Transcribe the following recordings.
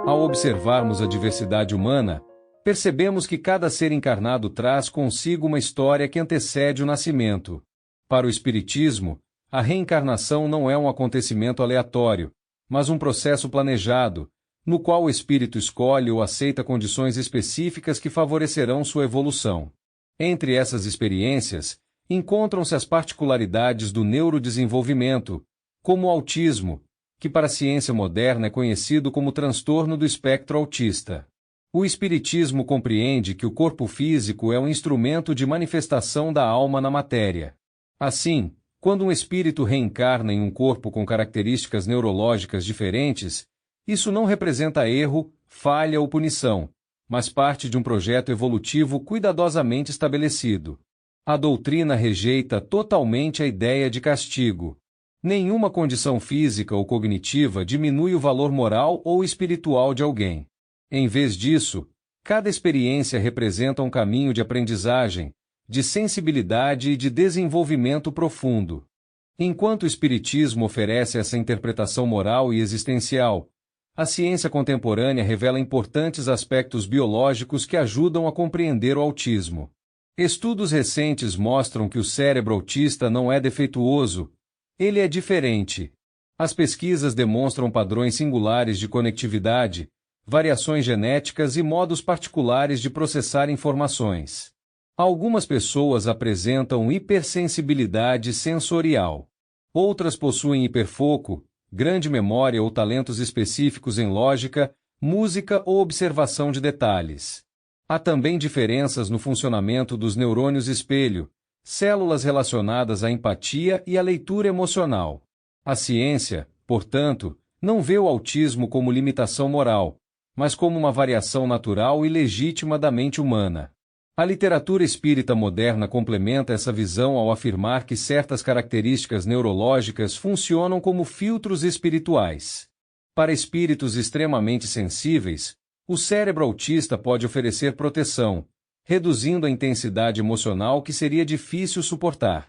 Ao observarmos a diversidade humana, percebemos que cada ser encarnado traz consigo uma história que antecede o nascimento. Para o Espiritismo, a reencarnação não é um acontecimento aleatório, mas um processo planejado, no qual o espírito escolhe ou aceita condições específicas que favorecerão sua evolução. Entre essas experiências, encontram-se as particularidades do neurodesenvolvimento, como o autismo, que para a ciência moderna é conhecido como transtorno do espectro autista. O Espiritismo compreende que o corpo físico é um instrumento de manifestação da alma na matéria. Assim, quando um espírito reencarna em um corpo com características neurológicas diferentes, isso não representa erro, falha ou punição, mas parte de um projeto evolutivo cuidadosamente estabelecido. A doutrina rejeita totalmente a ideia de castigo. Nenhuma condição física ou cognitiva diminui o valor moral ou espiritual de alguém. Em vez disso, cada experiência representa um caminho de aprendizagem, de sensibilidade e de desenvolvimento profundo. Enquanto o Espiritismo oferece essa interpretação moral e existencial, a ciência contemporânea revela importantes aspectos biológicos que ajudam a compreender o autismo. Estudos recentes mostram que o cérebro autista não é defeituoso, ele é diferente. As pesquisas demonstram padrões singulares de conectividade, variações genéticas e modos particulares de processar informações. Algumas pessoas apresentam hipersensibilidade sensorial. Outras possuem hiperfoco, grande memória ou talentos específicos em lógica, música ou observação de detalhes. Há também diferenças no funcionamento dos neurônios espelho, células relacionadas à empatia e à leitura emocional. A ciência, portanto, não vê o autismo como limitação moral, mas como uma variação natural e legítima da mente humana. A literatura espírita moderna complementa essa visão ao afirmar que certas características neurológicas funcionam como filtros espirituais. Para espíritos extremamente sensíveis, o cérebro autista pode oferecer proteção, reduzindo a intensidade emocional que seria difícil suportar.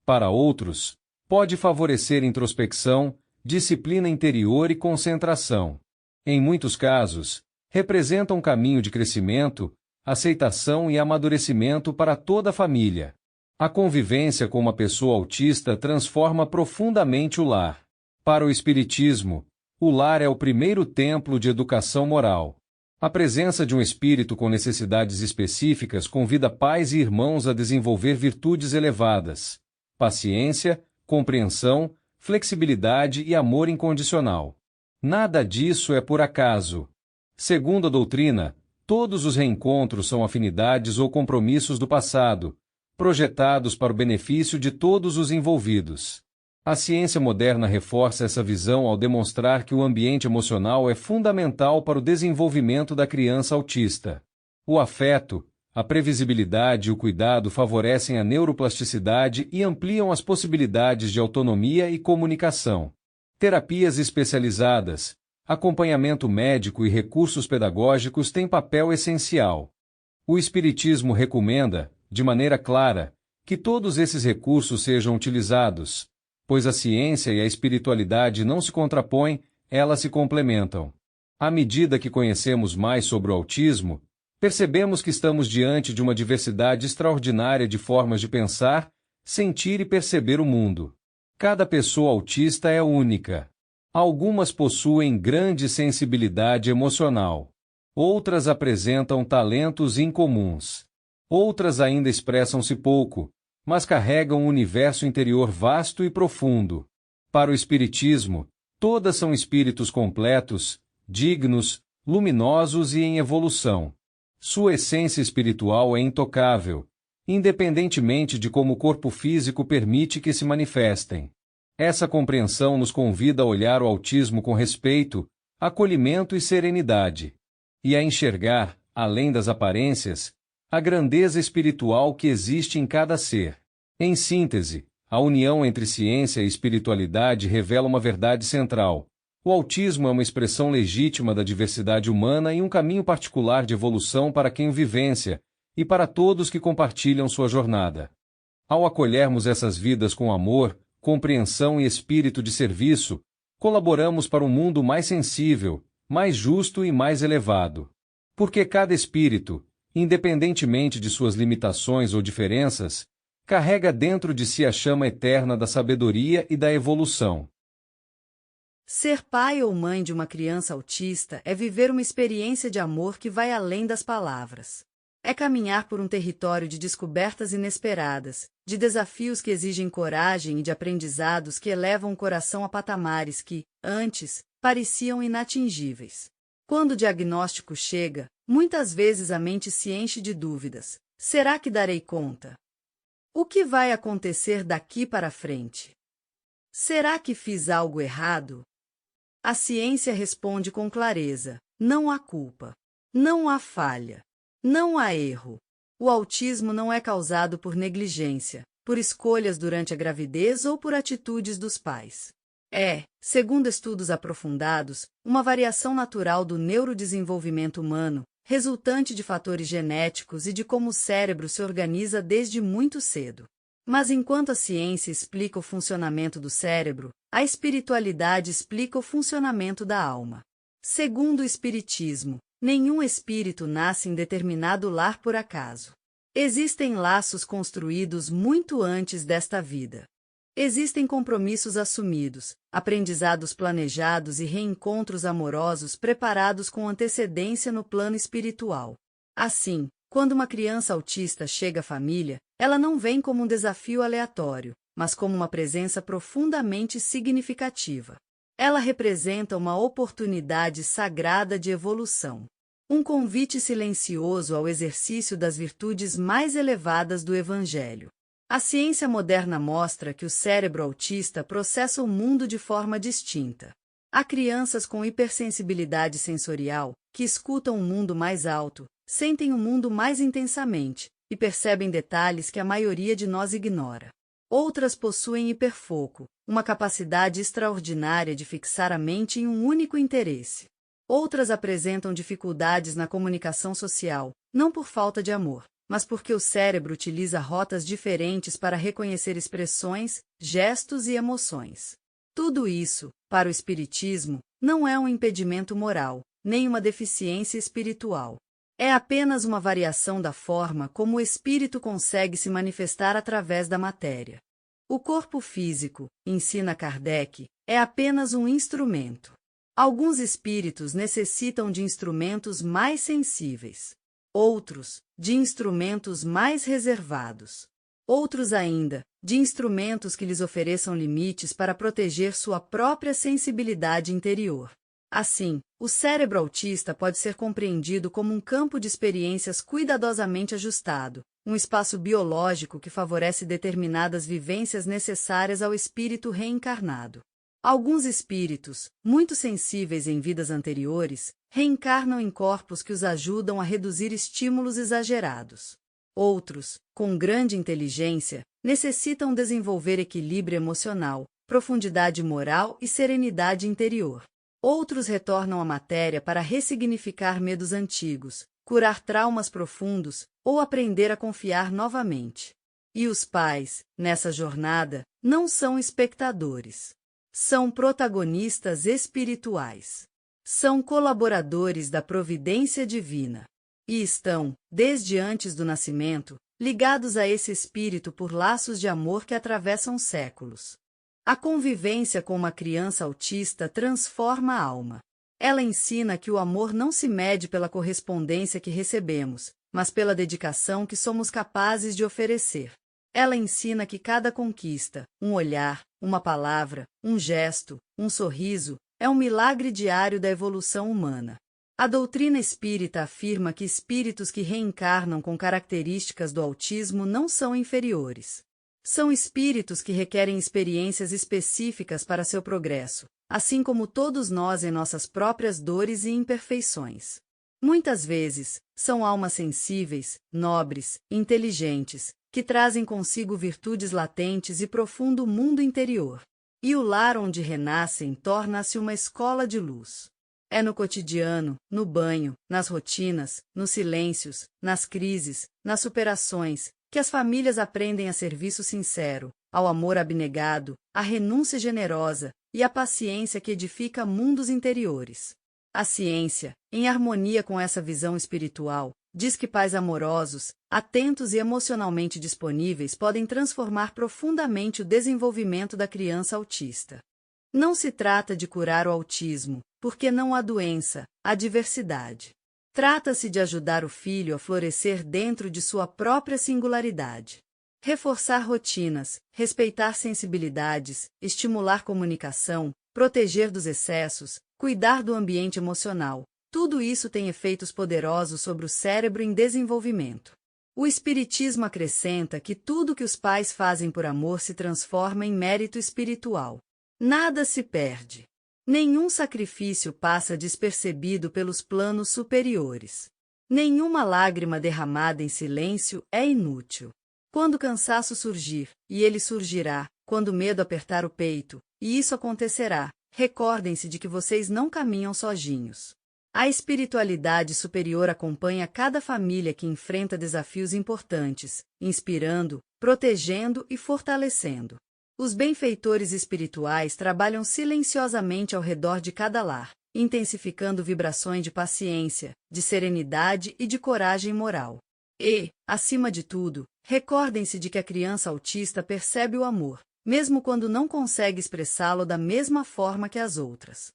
Para outros, pode favorecer introspecção, disciplina interior e concentração. Em muitos casos, representa um caminho de crescimento, aceitação e amadurecimento para toda a família. A convivência com uma pessoa autista transforma profundamente o lar. Para o Espiritismo, o lar é o primeiro templo de educação moral. A presença de um espírito com necessidades específicas convida pais e irmãos a desenvolver virtudes elevadas: paciência, compreensão, flexibilidade e amor incondicional. Nada disso é por acaso. Segundo a doutrina, todos os reencontros são afinidades ou compromissos do passado, projetados para o benefício de todos os envolvidos. A ciência moderna reforça essa visão ao demonstrar que o ambiente emocional é fundamental para o desenvolvimento da criança autista. O afeto, a previsibilidade e o cuidado favorecem a neuroplasticidade e ampliam as possibilidades de autonomia e comunicação. Terapias especializadas, acompanhamento médico e recursos pedagógicos têm papel essencial. O Espiritismo recomenda, de maneira clara, que todos esses recursos sejam utilizados, pois a ciência e a espiritualidade não se contrapõem, elas se complementam. À medida que conhecemos mais sobre o autismo, percebemos que estamos diante de uma diversidade extraordinária de formas de pensar, sentir e perceber o mundo. Cada pessoa autista é única. Algumas possuem grande sensibilidade emocional. Outras apresentam talentos incomuns. Outras ainda expressam-se pouco, mas carregam um universo interior vasto e profundo. Para o Espiritismo, todas são espíritos completos, dignos, luminosos e em evolução. Sua essência espiritual é intocável, independentemente de como o corpo físico permite que se manifestem. Essa compreensão nos convida a olhar o autismo com respeito, acolhimento e serenidade, e a enxergar, além das aparências, a grandeza espiritual que existe em cada ser. Em síntese, a união entre ciência e espiritualidade revela uma verdade central. O autismo é uma expressão legítima da diversidade humana e um caminho particular de evolução para quem o vivencia, e para todos que compartilham sua jornada. Ao acolhermos essas vidas com amor, compreensão e espírito de serviço, colaboramos para um mundo mais sensível, mais justo e mais elevado. Porque cada espírito, independentemente de suas limitações ou diferenças, carrega dentro de si a chama eterna da sabedoria e da evolução. Ser pai ou mãe de uma criança autista é viver uma experiência de amor que vai além das palavras. É caminhar por um território de descobertas inesperadas, de desafios que exigem coragem e de aprendizados que elevam o coração a patamares que, antes, pareciam inatingíveis. Quando o diagnóstico chega, muitas vezes a mente se enche de dúvidas. Será que darei conta? O que vai acontecer daqui para frente? Será que fiz algo errado? A ciência responde com clareza: não há culpa, não há falha, não há erro. O autismo não é causado por negligência, por escolhas durante a gravidez ou por atitudes dos pais. É, segundo estudos aprofundados, uma variação natural do neurodesenvolvimento humano, resultante de fatores genéticos e de como o cérebro se organiza desde muito cedo. Mas enquanto a ciência explica o funcionamento do cérebro, a espiritualidade explica o funcionamento da alma. Segundo o Espiritismo, nenhum espírito nasce em determinado lar por acaso. Existem laços construídos muito antes desta vida. Existem compromissos assumidos, aprendizados planejados e reencontros amorosos preparados com antecedência no plano espiritual. Assim, quando uma criança autista chega à família, ela não vem como um desafio aleatório, mas como uma presença profundamente significativa. Ela representa uma oportunidade sagrada de evolução. Um convite silencioso ao exercício das virtudes mais elevadas do Evangelho. A ciência moderna mostra que o cérebro autista processa o mundo de forma distinta. Há crianças com hipersensibilidade sensorial, que escutam um mundo mais alto, sentem o mundo mais intensamente e percebem detalhes que a maioria de nós ignora. Outras possuem hiperfoco, uma capacidade extraordinária de fixar a mente em um único interesse. Outras apresentam dificuldades na comunicação social, não por falta de amor, mas porque o cérebro utiliza rotas diferentes para reconhecer expressões, gestos e emoções. Tudo isso, para o Espiritismo, não é um impedimento moral, nem uma deficiência espiritual. É apenas uma variação da forma como o espírito consegue se manifestar através da matéria. O corpo físico, ensina Kardec, é apenas um instrumento. Alguns espíritos necessitam de instrumentos mais sensíveis. Outros, de instrumentos mais reservados. Outros ainda, de instrumentos que lhes ofereçam limites para proteger sua própria sensibilidade interior. Assim, o cérebro autista pode ser compreendido como um campo de experiências cuidadosamente ajustado, um espaço biológico que favorece determinadas vivências necessárias ao espírito reencarnado. Alguns espíritos, muito sensíveis em vidas anteriores, reencarnam em corpos que os ajudam a reduzir estímulos exagerados. Outros, com grande inteligência, necessitam desenvolver equilíbrio emocional, profundidade moral e serenidade interior. Outros retornam à matéria para ressignificar medos antigos, curar traumas profundos ou aprender a confiar novamente. E os pais, nessa jornada, não são espectadores. São protagonistas espirituais. São colaboradores da providência divina. E estão, desde antes do nascimento, ligados a esse espírito por laços de amor que atravessam séculos. A convivência com uma criança autista transforma a alma. Ela ensina que o amor não se mede pela correspondência que recebemos, mas pela dedicação que somos capazes de oferecer. Ela ensina que cada conquista, um olhar, uma palavra, um gesto, um sorriso, é um milagre diário da evolução humana. A doutrina espírita afirma que espíritos que reencarnam com características do autismo não são inferiores. São espíritos que requerem experiências específicas para seu progresso, assim como todos nós em nossas próprias dores e imperfeições. Muitas vezes, são almas sensíveis, nobres, inteligentes, que trazem consigo virtudes latentes e profundo mundo interior. E o lar onde renascem torna-se uma escola de luz. É no cotidiano, no banho, nas rotinas, nos silêncios, nas crises, nas superações, que as famílias aprendem a serviço sincero, ao amor abnegado, à renúncia generosa e à paciência que edifica mundos interiores. A ciência, em harmonia com essa visão espiritual, diz que pais amorosos, atentos e emocionalmente disponíveis podem transformar profundamente o desenvolvimento da criança autista. Não se trata de curar o autismo, porque não há doença, há diversidade. Trata-se de ajudar o filho a florescer dentro de sua própria singularidade. Reforçar rotinas, respeitar sensibilidades, estimular comunicação, proteger dos excessos, cuidar do ambiente emocional. Tudo isso tem efeitos poderosos sobre o cérebro em desenvolvimento. O Espiritismo acrescenta que tudo que os pais fazem por amor se transforma em mérito espiritual. Nada se perde. Nenhum sacrifício passa despercebido pelos planos superiores. Nenhuma lágrima derramada em silêncio é inútil. Quando o cansaço surgir, e ele surgirá, quando o medo apertar o peito, e isso acontecerá, recordem-se de que vocês não caminham sozinhos. A espiritualidade superior acompanha cada família que enfrenta desafios importantes, inspirando, protegendo e fortalecendo. Os benfeitores espirituais trabalham silenciosamente ao redor de cada lar, intensificando vibrações de paciência, de serenidade e de coragem moral. E, acima de tudo, recordem-se de que a criança autista percebe o amor, mesmo quando não consegue expressá-lo da mesma forma que as outras.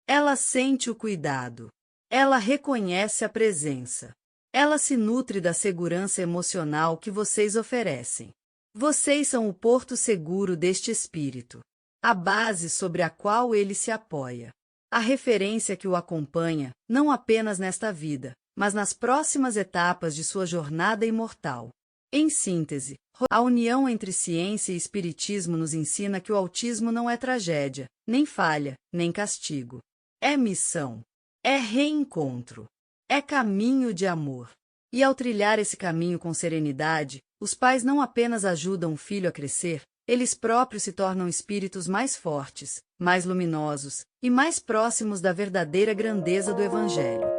Ela sente o cuidado. Ela reconhece a presença. Ela se nutre da segurança emocional que vocês oferecem. Vocês são o porto seguro deste espírito, a base sobre a qual ele se apoia, a referência que o acompanha, não apenas nesta vida, mas nas próximas etapas de sua jornada imortal. Em síntese, a união entre ciência e espiritismo nos ensina que o autismo não é tragédia, nem falha, nem castigo. É missão. É reencontro. É caminho de amor. E ao trilhar esse caminho com serenidade, os pais não apenas ajudam o filho a crescer, eles próprios se tornam espíritos mais fortes, mais luminosos e mais próximos da verdadeira grandeza do Evangelho.